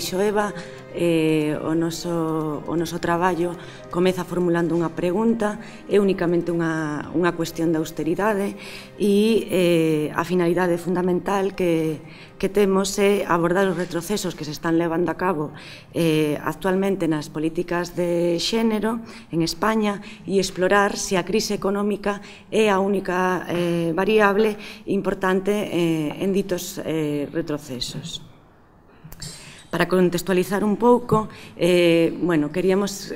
dixo Eva, o noso traballo comeza formulando unha pregunta, é únicamente unha cuestión de austeridade e a finalidade fundamental que temos é abordar os retrocesos que se están levando a cabo actualmente nas políticas de xénero en España e explorar se a crise económica é a única variable importante en ditos retrocesos. Para contextualizar un pouco, queríamos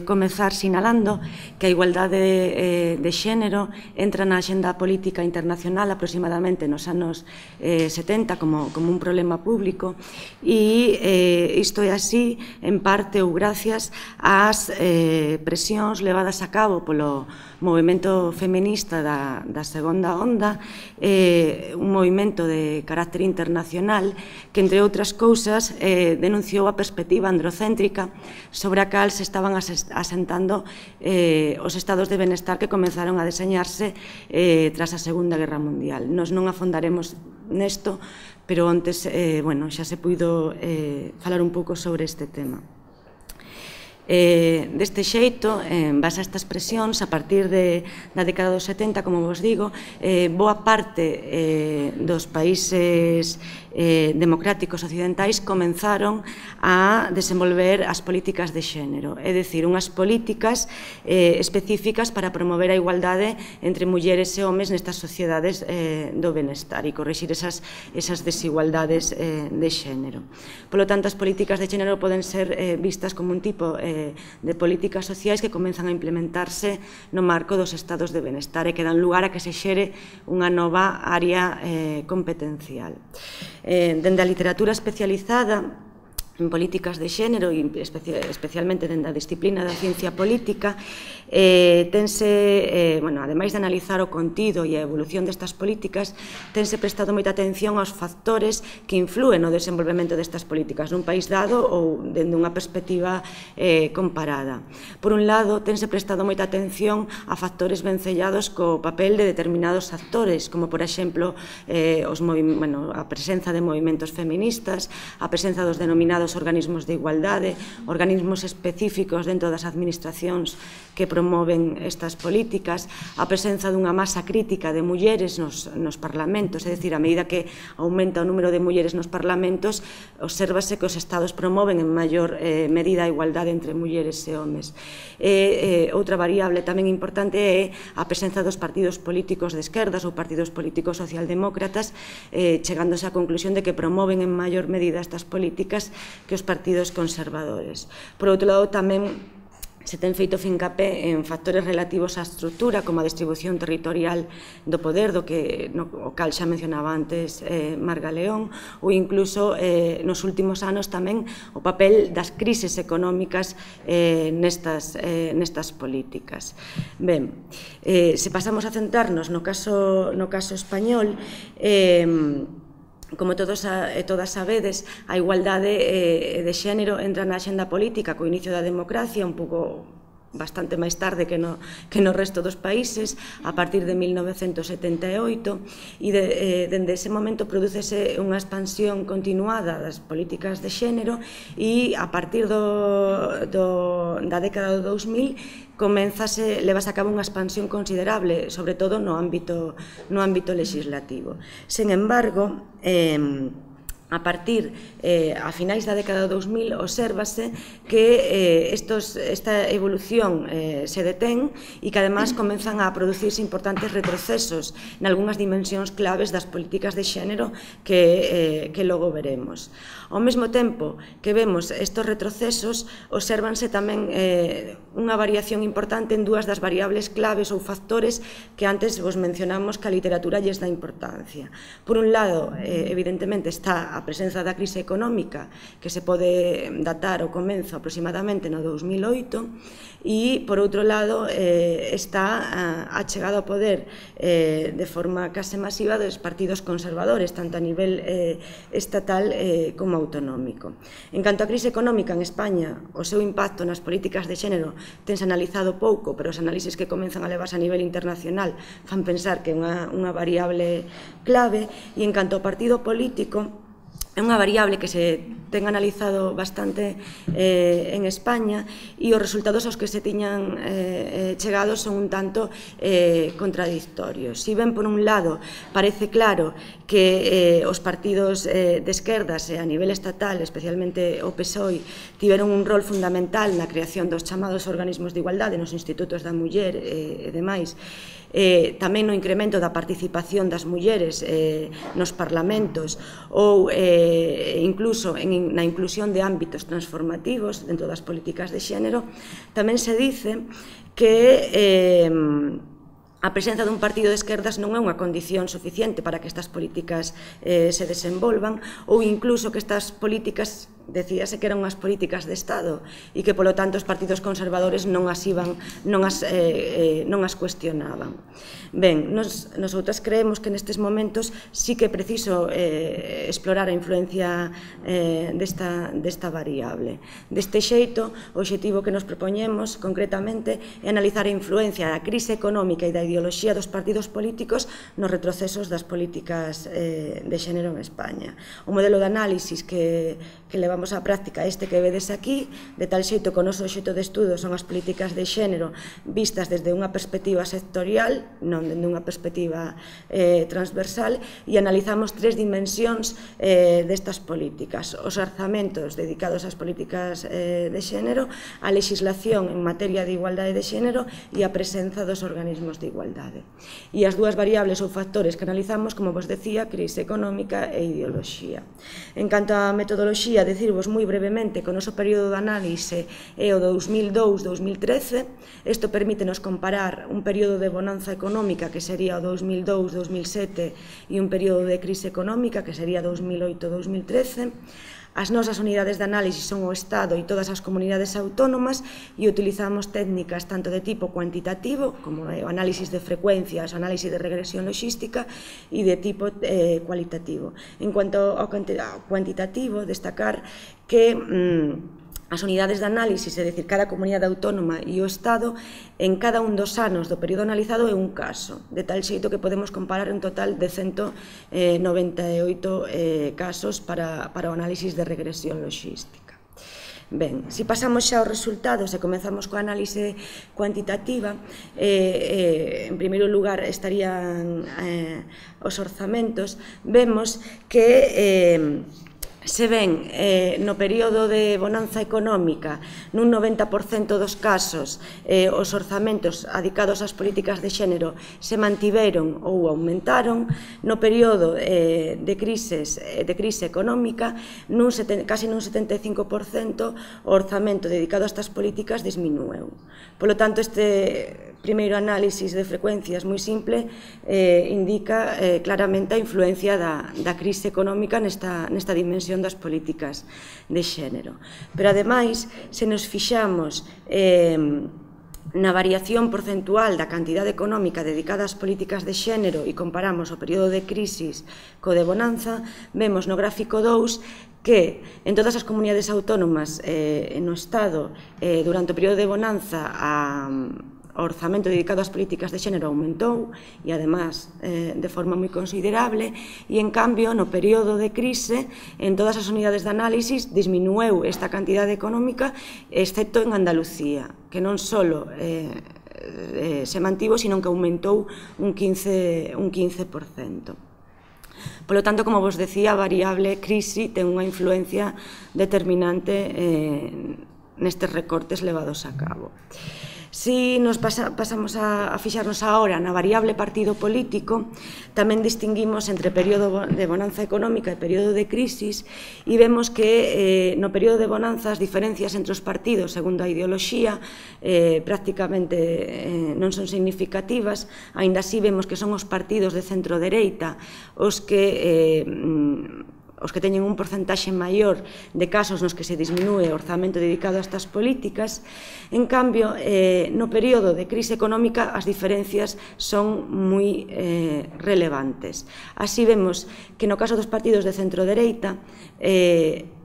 comezar sinalando que a igualdade de xénero entra na axenda política internacional aproximadamente nos anos 70 como un problema público e isto é así en parte ou gracias ás presións levadas a cabo polo movimento feminista da segunda onda, un movimento de carácter internacional que, entre outras cousas, denunciou a perspectiva androcéntrica sobre a cal se estaban asentando os estados de benestar que comenzaron a deseñarse tras a Segunda Guerra Mundial. Nos non afondaremos nesto, pero antes xa se puido falar un pouco sobre este tema. Deste xeito, en base a estas presións, a partir da década dos 70, como vos digo, boa parte dos países democráticos occidentais comenzaron a desenvolver as políticas de xénero, é dicir, unhas políticas específicas para promover a igualdade entre mulleres e homes nestas sociedades do benestar e corrixir esas desigualdades de xénero. Polo tanto, as políticas de xénero poden ser vistas como un tipo de políticas sociais que comenzan a implementarse no marco dos estados de benestar e que dan lugar a que se xere unha nova área competencial. Dende a literatura especializada en políticas de xénero e especialmente dende a disciplina da ciencia política, tense, ademais de analizar o contido e a evolución destas políticas, tense prestado moita atención aos factores que influen no desenvolvemento destas políticas nun país dado ou dende unha perspectiva comparada. Por un lado, tense prestado moita atención a factores vencellados co papel de determinados actores, como, por exemplo, a presenza de movimentos feministas, a presenza dos denominados organismos de igualdade, organismos específicos dentro das administracións que promoven estas políticas, a presenza dunha masa crítica de mulleres nos parlamentos, é dicir, a medida que aumenta o número de mulleres nos parlamentos, obsérvase que os estados promoven en maior medida a igualdade entre mulleres e homes. Outra variable tamén importante é a presenza dos partidos políticos de esquerdas ou partidos políticos socialdemócratas, chegándose á conclusión de que promoven en maior medida estas políticas que os partidos conservadores. Por outro lado, tamén se ten feito fincapé en factores relativos á estrutura, como a distribución territorial do poder, o cal xa mencionaba antes Marga León, ou incluso nos últimos anos tamén o papel das crises económicas nestas políticas. Ben, se pasamos a centrarnos no caso español, como todos e todas sabedes, a igualdade de xénero entra na axenda política co inicio da democracia, un pouco bastante máis tarde que no resto dos países, a partir de 1978, e dende ese momento prodúcese unha expansión continuada das políticas de xénero e a partir da década do 2000 levase a cabo unha expansión considerable, sobre todo no ámbito legislativo. Sen embargo, a partir a finais da década do 2000 obsérvase que esta evolución se detén e que además comenzan a producirse importantes retrocesos nalgúnas dimensións claves das políticas de xénero que logo veremos. Ao mesmo tempo que vemos estes retrocesos, obsérvanse tamén unha variación importante en dúas das variables claves ou factores que antes vos mencionamos que a literatura lles dá importancia. Por un lado, evidentemente, está a presenza da crise económica, que se pode datar o comenzo aproximadamente no 2008, e, por outro lado, está a chegada ao poder de forma case masiva dos partidos conservadores, tanto a nivel estatal como autonómico. En canto á crise económica en España, o seu impacto nas políticas de xénero tense analizado pouco, pero os análisis que comenzan a levarse a nivel internacional fan pensar que é unha variable clave, e en canto ao partido político, é unha variable que se ten analizado bastante en España e os resultados aos que se tiñan chegado son un tanto contradictorios. Si ben, por un lado, parece claro que os partidos de esquerdas a nivel estatal, especialmente o PSOE, tiveron un rol fundamental na creación dos chamados organismos de igualdade nos institutos da muller e demais, tamén no incremento da participación das mulleres nos parlamentos ou incluso na inclusión de ámbitos transformativos dentro das políticas de xénero, tamén se dice que a presenza dun partido de esquerdas non é unha condición suficiente para que estas políticas se desenvolvan, ou incluso que estas políticas, decíase que eran unhas políticas de Estado e que, polo tanto, os partidos conservadores non as cuestionaban. Ben, nosotras creemos que nestes momentos sí que é preciso explorar a influencia desta variable. Deste xeito, o obxectivo que nos propoñemos, concretamente, é analizar a influencia da crise económica e da ideoloxía dos partidos políticos nos retrocesos das políticas de xénero en España. O modelo de análisis que levamos á práctica este que vedes aquí, de tal xeito que o noso obxecto de estudo son as políticas de xénero vistas desde unha perspectiva sectorial, non dende unha perspectiva transversal, e analizamos tres dimensións destas políticas: os orzamentos dedicados ás políticas de xénero, a legislación en materia de igualdade de xénero e a presenza dos organismos de igualdade. E as dúas variables ou factores que analizamos, como vos decía, crise económica e ideoloxía. En canto á metodoloxía, decirvos moi brevemente que o noso período de análise é o 2002-2013. Isto permítenos comparar un período de bonanza económica que sería o 2002-2007 e un período de crise económica que sería 2008-2013. As nosas unidades de análisis son o Estado e todas as comunidades autónomas e utilizamos técnicas tanto de tipo cuantitativo, como o análisis de frecuencias, o análisis de regresión logística, e de tipo cualitativo. En cuanto ao cuantitativo, destacar que as unidades de análisis, é dicir, cada comunidade autónoma e o Estado, en cada un dos anos do período analizado é un caso, de tal xeito que podemos comparar un total de 198 casos para o análisis de regresión logística. Ben, se pasamos xa aos resultados e comenzamos coa análise cuantitativa, en primeiro lugar estarían os orzamentos. Vemos que se ven no período de bonanza económica, nun 90% dos casos, os orzamentos adicados ás políticas de xénero se mantiveron ou aumentaron. No período de crise económica, casi nun 75%, o orzamento dedicado a estas políticas disminueu. Polo tanto, este primeiro análisis de frecuencias moi simple indica claramente a influencia da crise económica nesta dimensión das políticas de xénero. Pero, ademais, se nos fixamos na variación porcentual da cantidade económica dedicada ás políticas de xénero e comparamos o período de crisis co de bonanza, vemos no gráfico 2 que en todas as comunidades autónomas no Estado, durante o período de bonanza, o orzamento dedicado ás políticas de xénero aumentou e, además, de forma moi considerable, e, en cambio, no período de crise, en todas as unidades de análisis disminueu esta cantidade económica, excepto en Andalucía, que non só se mantivo, sino que aumentou un 15%. Polo tanto, como vos decía, a variable crise ten unha influencia determinante nestes recortes levados a cabo. Si nos pasamos a fixarnos agora na variable partido político, tamén distinguimos entre período de bonanza económica e período de crisis, e vemos que no período de bonanza as diferencias entre os partidos, segundo a ideoloxía, prácticamente non son significativas. Aínda así vemos que son os partidos de centro-dereita os que teñen un porcentaxe maior de casos nos que se disminúe o orzamento dedicado a estas políticas. En cambio, no período de crise económica as diferencias son moi relevantes. Así vemos que no caso dos partidos de centro-dereita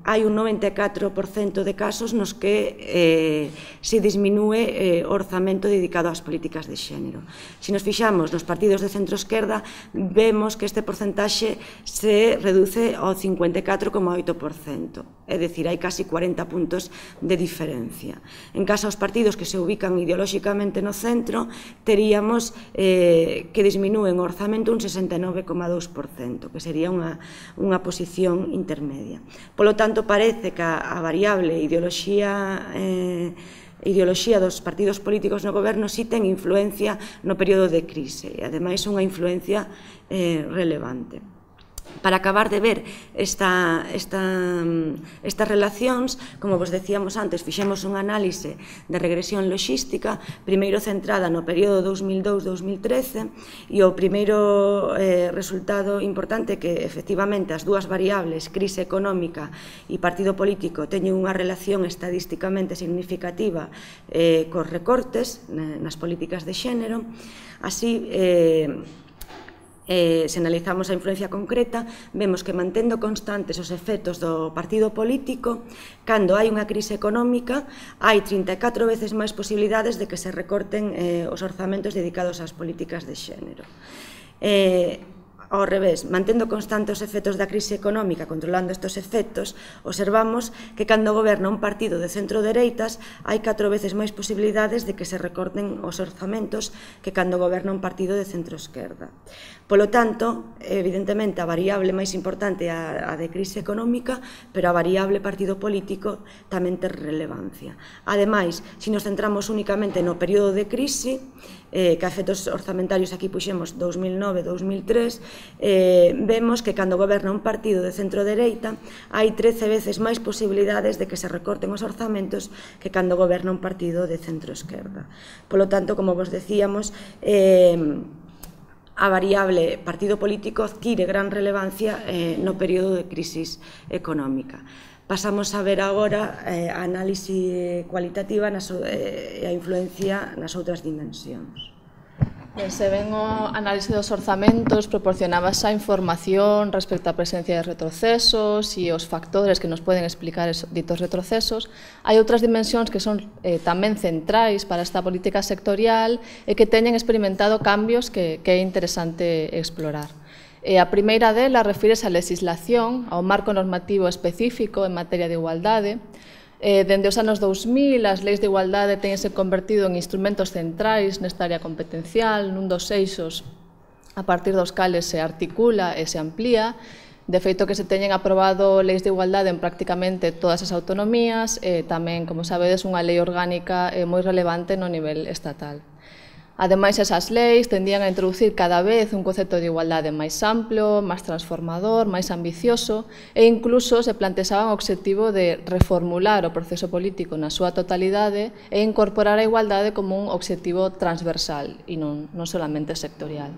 hai un 94% de casos nos que se disminúe o orzamento dedicado ás políticas de xénero. Se nos fixamos nos partidos de centro-esquerda, vemos que este porcentaxe se reduce ao 54,8%, é dicir, hai casi 40 puntos de diferencia. En caso aos partidos que se ubican ideolóxicamente no centro, teríamos que disminúen o orzamento un 69,2%, que sería unha posición intermedia. Polo tanto, parece que a variable ideoloxía dos partidos políticos no goberno si ten influencia no período de crise, e ademais unha influencia relevante. Para acabar de ver estas relacións, como vos decíamos antes, fixemos un análise de regresión logística, primeiro centrada no período 2002-2013, e o primeiro resultado importante é que, efectivamente, as dúas variables, crise económica e partido político, teñen unha relación estadísticamente significativa cos recortes nas políticas de xénero. Así, se analizamos a influencia concreta, vemos que mantendo constantes os efectos do partido político, cando hai unha crise económica, hai 34 veces máis posibilidades de que se recorten os orzamentos dedicados ás políticas de xénero. Ao revés, mantendo constantes os efectos da crise económica, controlando estes efectos, observamos que cando goberna un partido de centro-dereitas hai 4 veces máis posibilidades de que se recorten os orzamentos que cando goberna un partido de centro-esquerda. Polo tanto, evidentemente, a variable máis importante é a de crise económica, pero a variable partido político tamén ten relevancia. Ademais, se nos centramos únicamente no período de crise, que a efectos orzamentarios aquí puxemos 2009-2003, vemos que cando goberna un partido de centro-dereita hai 13 veces máis posibilidades de que se recorten os orzamentos que cando goberna un partido de centro-esquerda. Polo tanto, como vos decíamos, a variable partido político adquire gran relevancia no período de crisis económica. Pasamos a ver agora a análise cualitativa e a influencia nas outras dimensións. Se ven o análise dos orzamentos, proporcionaba esa información respecto á presencia de retrocesos e os factores que nos poden explicar ditos retrocesos. Hai outras dimensións que son tamén centrais para esta política sectorial e que teñen experimentado cambios que é interesante explorar. A primeira delas refírese á legislación, ao marco normativo específico en materia de igualdade. Dende os anos 2000, as leis de igualdade teñense convertido en instrumentos centrais nesta área competencial, nun dos eixos a partir dos cales se articula e se amplía. De feito, que se teñen aprobado leis de igualdade en prácticamente todas as autonomías, e tamén, como sabedes, unha lei orgánica moi relevante no nivel estatal. Ademais, esas leis tendían a introducir cada vez un concepto de igualdade máis amplo, máis transformador, máis ambicioso, e incluso se planteaban o obxectivo de reformular o proceso político na súa totalidade e incorporar a igualdade como un obxectivo transversal e non solamente sectorial.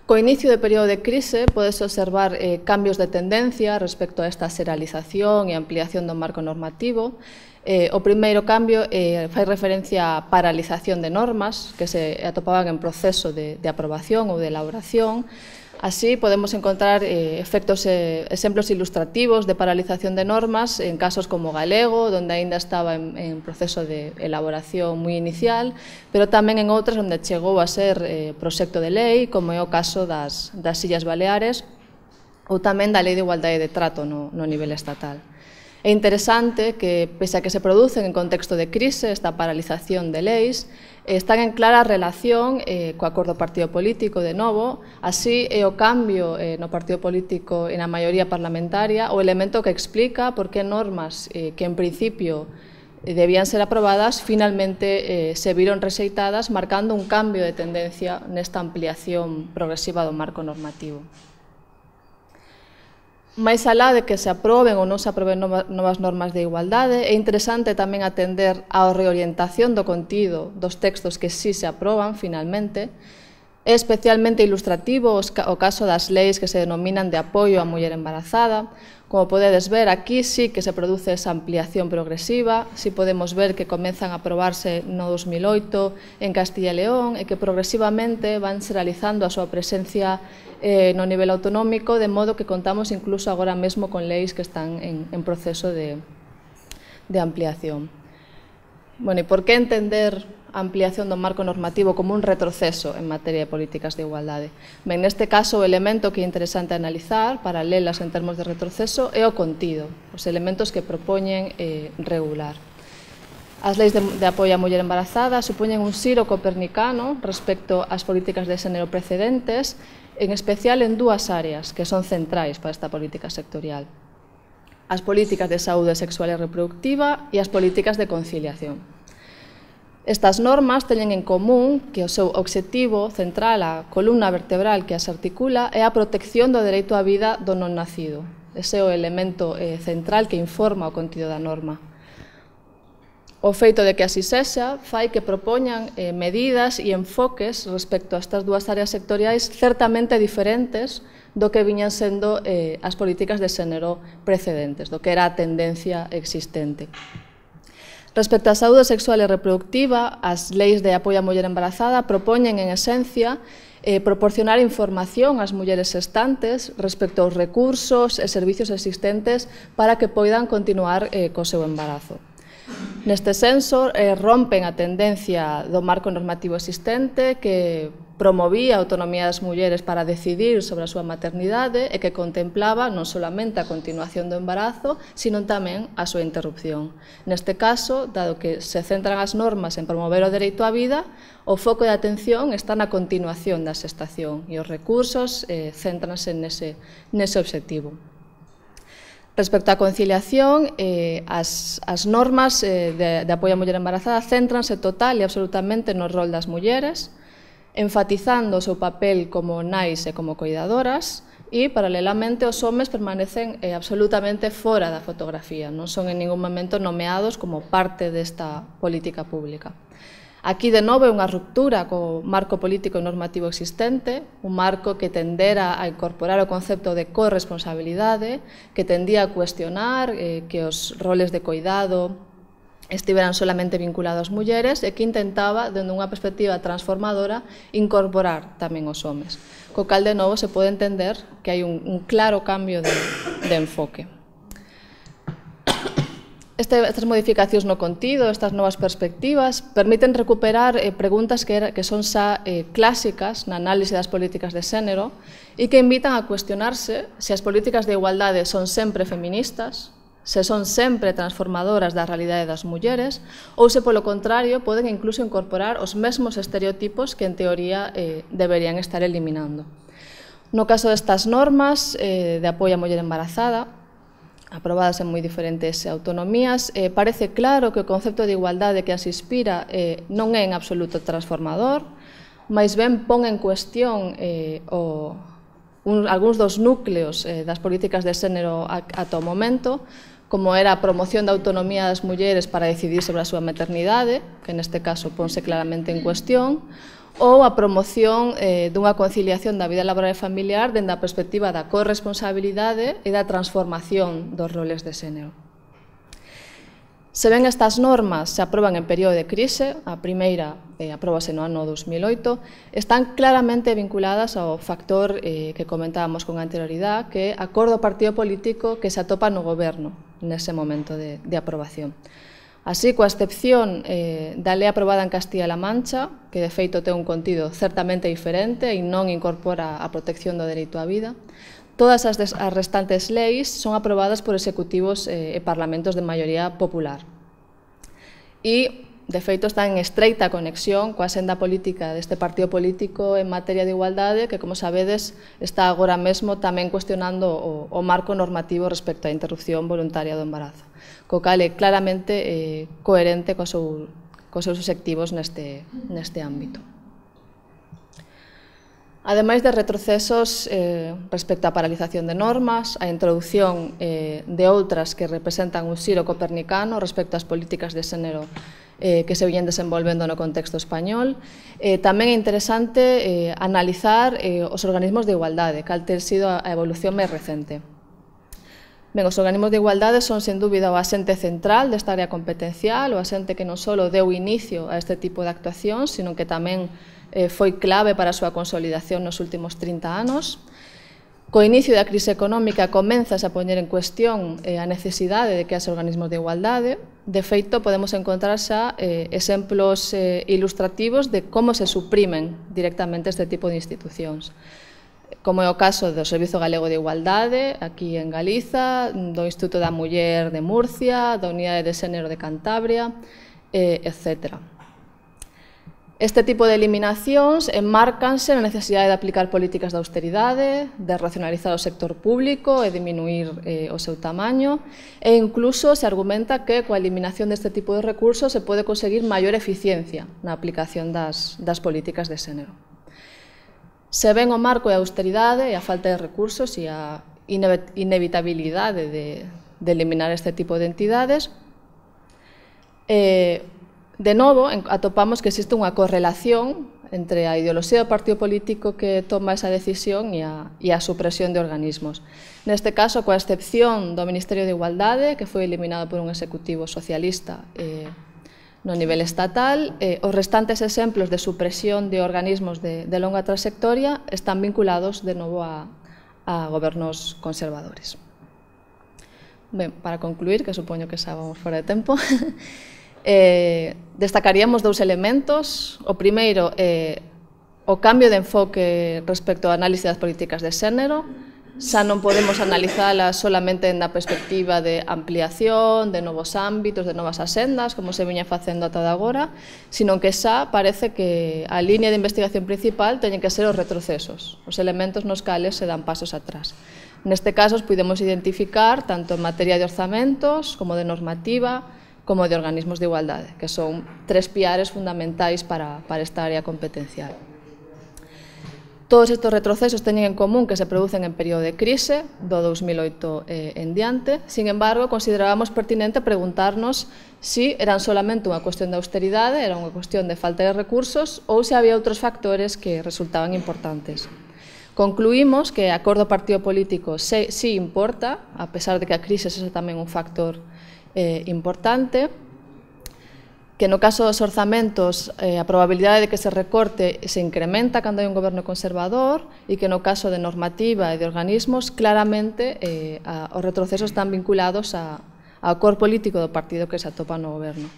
Co inicio do período de crise podes observar cambios de tendencia respecto a esta xeralización e ampliación do marco normativo. O primeiro cambio fai referencia á paralización de normas que se atopaban en proceso de aprobación ou de elaboración. Así, podemos encontrar exemplos ilustrativos de paralización de normas en casos como galego, onde aínda estaba en proceso de elaboración moi inicial, pero tamén en outras onde chegou a ser proxecto de lei, como é o caso das Illas Baleares, ou tamén da Lei de Igualdade de Trato no nivel estatal. É interesante que, pese a que se producen en contexto de crise, esta paralización de leis, están en clara relación co acordo partido político, de novo, así é o cambio no partido político e na maioría parlamentaria o elemento que explica por que normas que en principio debían ser aprobadas finalmente se viron rexeitadas, marcando un cambio de tendencia nesta ampliación progresiva do marco normativo. Mais alá de que se aproben ou non se aproben novas normas de igualdade, é interesante tamén atender á reorientación do contido dos textos que sí se aproban finalmente. É especialmente ilustrativo o caso das leis que se denominan de apoio á muller embarazada. Como podedes ver, aquí sí que se produce esa ampliación progresiva, sí podemos ver que comezan a aprobarse no 2008 en Castilla e León e que progresivamente van se realizando a súa presencia no nivel autonómico, de modo que contamos incluso agora mesmo con leis que están en proceso de ampliación. Bueno, e por que entender a ampliación do marco normativo como un retroceso en materia de políticas de igualdade? Ben, neste caso, o elemento que é interesante analizar, para lelas en termos de retroceso, é o contido, os elementos que propoñen regular. As leis de apoio á muller embarazada supoñen un xiro copernicano respecto ás políticas de xénero precedentes, en especial en dúas áreas que son centrais para esta política sectorial: as políticas de saúde sexual e reproductiva e as políticas de conciliación. Estas normas teñen en común que o seu obxectivo central, a columna vertebral que as articula, é a protección do dereito á vida do non nacido. Ese é o elemento central que informa o contido da norma. O feito de que así sexa fai que propoñan medidas e enfoques respecto a estas dúas áreas sectoriais certamente diferentes do que viñan sendo as políticas de xénero precedentes, do que era a tendencia existente. Respecto á saúde sexual e reproductiva, as leis de apoio á muller embarazada propoñen, en esencia, proporcionar información ás mulleres gestantes respecto aos recursos e servicios existentes para que poidan continuar co seu embarazo. Neste senso, rompen a tendencia do marco normativo existente que promovía a autonomía das mulleres para decidir sobre a súa maternidade e que contemplaba non solamente a continuación do embarazo, sino tamén a súa interrupción. Neste caso, dado que se centran as normas en promover o dereito á vida, o foco de atención está na continuación da xestación e os recursos céntranse nese obxectivo. Respecto á conciliación, as normas de apoio á muller embarazada céntranse total e absolutamente no rol das mulleres, enfatizando o seu papel como nais e como coidadoras, e, paralelamente, os homes permanecen absolutamente fora da fotografía, non son en ningún momento nomeados como parte desta política pública. Aquí, de novo, é unha ruptura co marco político e normativo existente, un marco que tendera a incorporar o concepto de corresponsabilidade, que tendía a cuestionar que os roles de coidado estiveran solamente vinculados ás mulleres e que intentaba, dende unha perspectiva transformadora, incorporar tamén os homes. Co cal, de novo, se pode entender que hai un claro cambio de enfoque. Estas modificacións no contido, estas novas perspectivas, permiten recuperar preguntas que son xa clásicas na análise das políticas de xénero e que invitan a cuestionarse se as políticas de igualdade son sempre feministas, se son sempre transformadoras da realidade das mulleres ou se, polo contrario, poden incluso incorporar os mesmos estereotipos que, en teoría, deberían estar eliminando. No caso destas normas de apoio á muller embarazada, aprobadas en moi diferentes autonomías, parece claro que o concepto de igualdade que as inspira non é en absoluto transformador, mais ben pon en cuestión algúns dos núcleos das políticas de xénero ata o momento, como era a promoción da autonomía das mulleres para decidir sobre a súa maternidade, que neste caso ponse claramente en cuestión, ou a promoción dunha conciliación da vida laboral e familiar dende a perspectiva da corresponsabilidade e da transformación dos roles de xénero. Se ben estas normas se aproban en período de crise, a primeira apróbase no ano 2008, están claramente vinculadas ao factor que comentábamos con anterioridade, que é a cor do partido político que se atopa no goberno nese momento de aprobación. Así, coa excepción da lei aprobada en Castilla-La Mancha, que de feito ten un contido certamente diferente e non incorpora a protección do dereito á vida, todas as restantes leis son aprobadas por executivos e parlamentos de maioría popular. E, de feito, están en estreita conexión coa senda política deste partido político en materia de igualdade, que, como sabedes, está agora mesmo tamén cuestionando o marco normativo respecto á interrupción voluntaria do embarazo, co cal é claramente coherente cos seus obxectivos neste ámbito. Ademais de retrocesos respecto á paralización de normas, a introdución de outras que representan un xiro copernicano respecto ás políticas de xénero que se viñen desenvolvendo no contexto español. Tamén é interesante analizar os organismos de igualdade, cal ter sido a evolución máis recente. Ben, os organismos de igualdade son, sen dúbida, o asente central desta área competencial, o asente que non só deu inicio a este tipo de actuacións, sino que tamén foi clave para a súa consolidación nos últimos 30 anos. Co inicio da crise económica comenzas a poñer en cuestión a necesidade de que haxe organismos de igualdade. De feito, podemos encontrar xa exemplos ilustrativos de como se suprimen directamente este tipo de institucións, como é o caso do Servizo Galego de Igualdade, aquí en Galiza, do Instituto da Muller de Murcia, da Unidade de Xénero de Cantabria, etc. Este tipo de eliminacións enmárcanse na necesidade de aplicar políticas de austeridade, de racionalizar o sector público e diminuir o seu tamaño, e incluso se argumenta que coa eliminación deste tipo de recursos se pode conseguir maior eficiencia na aplicación das políticas de xénero. Se ven o marco de austeridade e a falta de recursos e a inevitabilidade de eliminar este tipo de entidades, de novo, atopamos que existe unha correlación entre a ideoloxía do partido político que toma esa decisión e a supresión de organismos. Neste caso, coa excepción do Ministerio de Igualdade, que foi eliminado por un executivo socialista no nivel estatal, os restantes exemplos de supresión de organismos de longa trayectoria están vinculados de novo a gobernos conservadores. Ben, para concluir, que supoño que xa vamos fora de tempo, destacaríamos dous elementos. O primeiro é o cambio de enfoque respecto ao análise das políticas de xénero. Xa non podemos analizalas solamente na perspectiva de ampliación, de novos ámbitos, de novas axendas, como se viña facendo ata agora, sino que xa parece que a línea de investigación principal teñen que ser os retrocesos, os elementos nos cales se dan pasos atrás. Neste caso, os podemos identificar tanto en materia de orzamentos, como de normativa, como de organismos de igualdade, que son tres piares fundamentais para esta área competencial. Todos estes retrocesos teñen en común que se producen en período de crise, do 2008 en diante. Sin embargo, considerábamos pertinente preguntarnos se eran solamente unha cuestión de austeridade, era unha cuestión de falta de recursos, ou se había outros factores que resultaban importantes. Concluímos que a cor do partido político sí importa, a pesar de que a crise é tamén un factor importante, que no caso dos orzamentos a probabilidade de que se recorte se incrementa cando hai un goberno conservador e que no caso de normativa e de organismos claramente os retrocesos están vinculados ao cor político do partido que se atopa no goberno.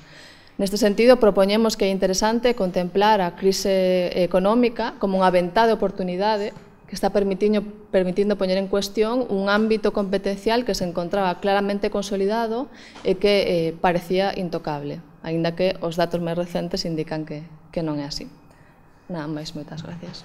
Neste sentido, propoñemos que é interesante contemplar a crise económica como unha ventá de oportunidade que está permitindo poñer en cuestión un ámbito competencial que se encontraba claramente consolidado e que parecía intocable, aínda que os datos máis recentes indican que non é así. Nada máis, moitas gracias.